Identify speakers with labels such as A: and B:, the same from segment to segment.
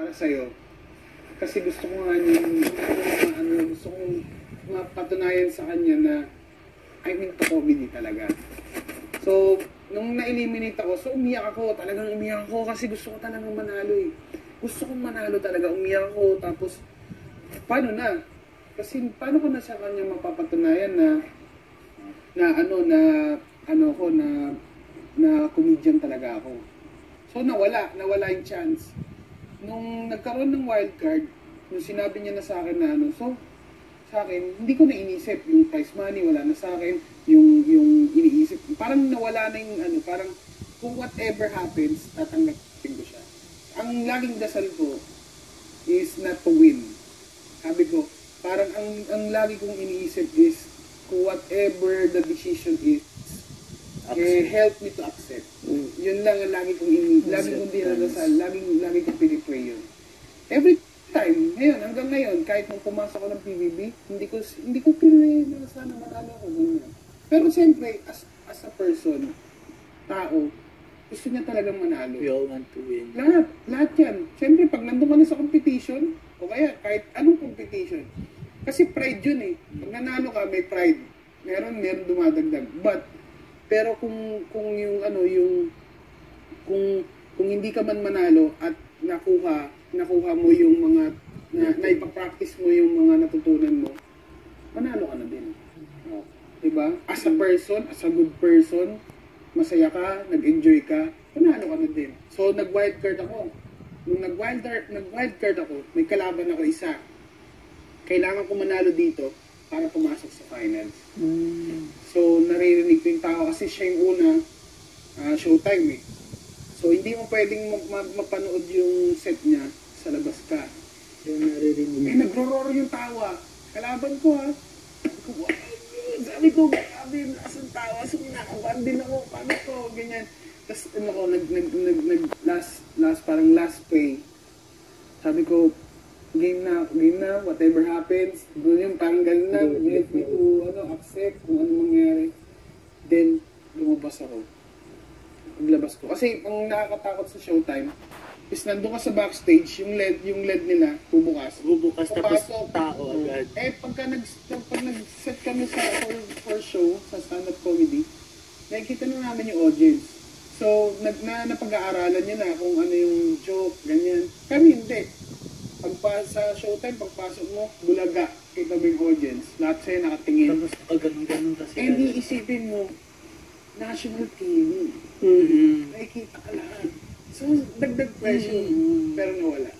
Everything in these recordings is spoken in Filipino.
A: para sa'yo. Kasi gusto ko nga gusto kong mapatunayan sa kanya na I'm into comedy talaga. So, nung na-eliminate ako, so umiyak ako. Talagang umiyak ako kasi gusto ko talagang manalo eh. Gusto kong manalo talaga. Umiyak ako. Tapos, paano na? Kasi paano ko na sa kanya mapapatunayan na comedian talaga ako. So, nawala yung chance. Nung nagkaroon ng wildcard, nung sinabi niya na sa akin na so, sa akin, hindi ko na inisip yung prize money, wala na sa akin, yung iniisip, parang nawala na yung parang kung whatever happens, tatanggapin ko siya. Ang laging dasal ko is not to win. Sabi ko, parang ang lagi kong iniisip is kung whatever the decision is, help me to accept. Yun lang ang lagi kong dinadasal, lagi kong pinipray yun. Every time, hanggang ngayon, kahit nung pumasok ko ng PBB, hindi ko pinay na sana manalo ko. Pero siyempre, as a person, tao, gusto niya talagang manalo.
B: We all want to win.
A: Lahat yan. Siyempre, pag nandun ka na sa competition, o kaya kahit anong competition, kasi pride yun eh. Pag nanalo ka, may pride. Meron dumadagdag. Pero kung hindi ka man manalo at nakuha mo yung mga naipa-practice mo yung mga natutunan mo, manalo ka na din. Diba? As a person, as a good person, masaya ka, nag-enjoy ka, manalo ka na din. So nag-wildcard ako. Nung nag-wildcard ako, may kalaban ako isa. Kailangan ko manalo dito para pumasok sa finals. So, naririnig ko yung tao kasi siya yung una showtime eh. So, hindi mo pwedeng mapanood yung set niya sa labas ka.
B: Yung naririnig.
A: Nagro-roar yung tawa. Kalaban ko ha. Sabi ko, grabe, asang tawa. So, nakaban din ako. Paano ko? Ganyan. Tapos, parang last pay. Sabi ko, game na, whatever happens, doon yung parang ganun na, let me to, accept kung ano mangyari. Then, lumabas ako. Paglabas ko. Kasi, ang nakakatakot sa showtime, is nandun ka sa backstage, yung LED nila, bubukas.
B: Tapos tao agad.
A: Pag nag-set kami sa for show, sa stand-up comedy, nakikita na namin yung audience. So, napag-aaralan niya na kung ano yung joke, ganyan. Pero hindi. Sa showtime, pagpasok mo, bulaga, kita mo yung audience. Lahat sa'yo nakatingin.
B: Tapos ganun kasi.
A: And iisipin mo, national TV. Nakikita ka lahat. So, dagdag pressure. Pero nawala.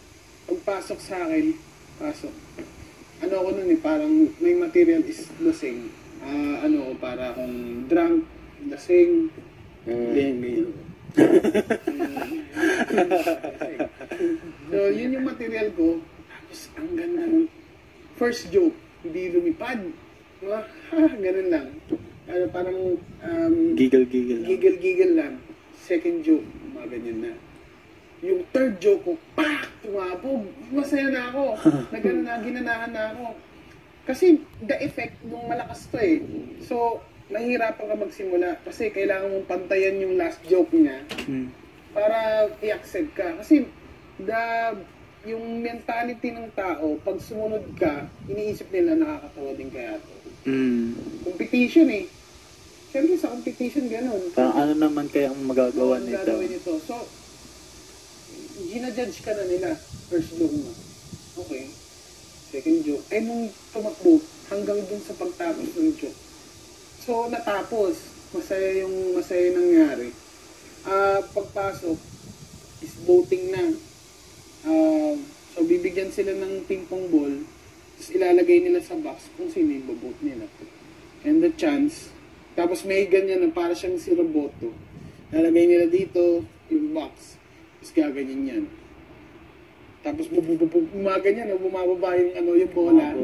A: Pagpasok sa akin, ano ako nun parang may material is lasing. Para akong drunk, lasing. So, yun yung material ko. Tapos, ang ganda ng first joke, hindi lumipad. Ganun lang. Parang, giggle lang. Second joke, mga ganyan na. Yung third joke ko, tumabog. Masaya na ako. Ginanahan na ako. Kasi, the effect nung malakas to eh. So, nahihirapan ka magsimula kasi kailangan mong pantayan yung last joke niya para i-accept ka. Kasi yung mentality ng tao, pag sumunod ka, iniisip nila nakakatawa din kaya to. Competition eh. Siyempre sa competition ganun.
B: Parang ano naman kaya ang magagawa nito?
A: So, ginajudge ka na nila. First joke mo. Okay. Second joke. Nung tumakbo, hanggang dun sa pagtapos ng joke. So, natapos. Masaya nangyari. Pagpasok, is voting na. So, bibigyan sila ng ping-pong ball. Tapos, ilalagay nila sa box kung sino yung bobote nila. And the chance. Tapos, may ganyan na para siyang si Roboto. Ilalagay nila dito yung box. Tapos, gaganyan yan. Tapos, gumaganyan. Bumababa yung bola.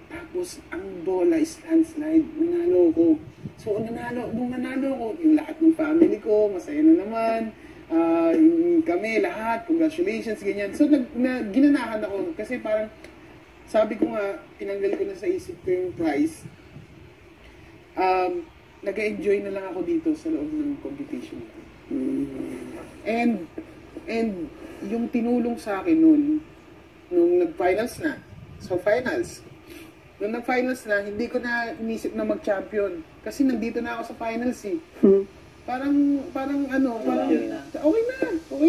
A: Tapos, ang bola is landslide. Nanalo ko. So, nung nanalo ko, yung lahat ng family ko, masaya na naman. Kami, lahat, congratulations, ganyan. So, ginanahan ako. Kasi parang, sabi ko nga, tinanggal ko na sa isip ko yung prize. Nag-enjoy na lang ako dito sa loob ng competition. And, And yung tinulong sa akin nun, nung nag-finals na, so finals, nung nag-finals na, hindi ko na inisip na mag-champion. Kasi nandito na ako sa finals eh. Parang okay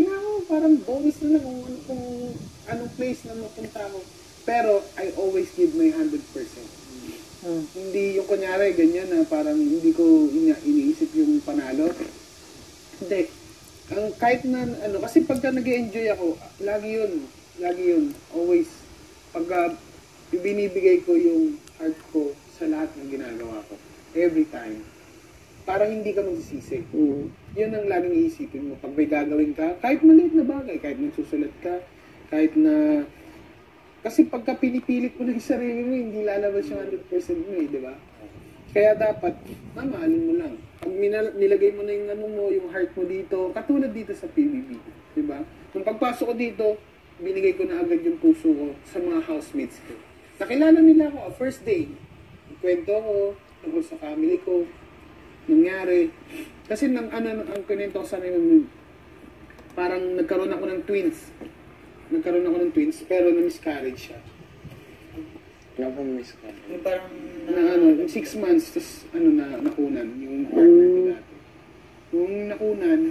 A: na ako. Parang bonus na lang kung anong place na mapunta ako. Pero I always give my 100%. Hindi yung kunyari ganyan na parang hindi ko iniisip yung panalo. Hindi. Kahit na kasi pagka nag-enjoy ako, lagi yun, always. Pagka binibigay ko yung heart ko sa lahat ng ginagawa ko, every time. Parang hindi ka magsisisi. Yun ang laging iisipin mo. Pag may gagawin ka, kahit maliit na bagay, kahit nagsusulat ka, kahit na... Kasi pagka pinipilit mo na yung sarili mo, hindi lalabas yung 100% mo eh, di ba? Kaya dapat, mahalin mo lang. Pag nilagay mo na yung heart mo dito, katulad dito sa PBB, di ba? Nung pagpasok ko dito, binigay ko na agad yung puso ko sa mga housemates ko. Nakilala nila ako, first day. Kwento ko, tungkol sa family ko, nangyari. Kasi ang kinento ko sa nila, parang nagkaroon ako ng twins, pero na-miscarriage siya.
C: Wala pong miscarriage.
B: Yung parang...
A: Na 6 months, tapos nakunan, yung partner ko dati. Yung nakunan,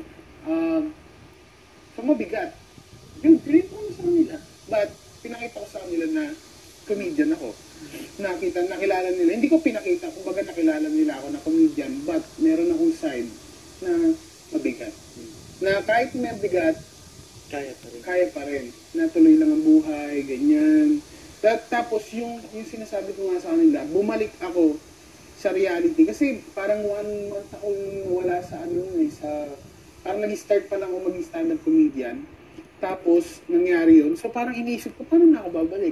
A: so mabigat. Yung pinito ko sa kanila. But, pinakita ko sa kanila na comedian ako. Nakilala nila. Hindi ko pinakita, kumbaga nakilala nila ako na comedian, but meron akong side na mabigat. Na kahit mabigat, kaya pa rin. Natuloy lang ang buhay, ganyan. Tapos yung sinasabi ko nga sa kanila, bumalik ako sa reality. Kasi parang 1 month akong wala sa parang nag-start pa lang ako mag-stand-up comedian. Tapos nangyari yun. So parang iniisip ko, paano na ako babalik?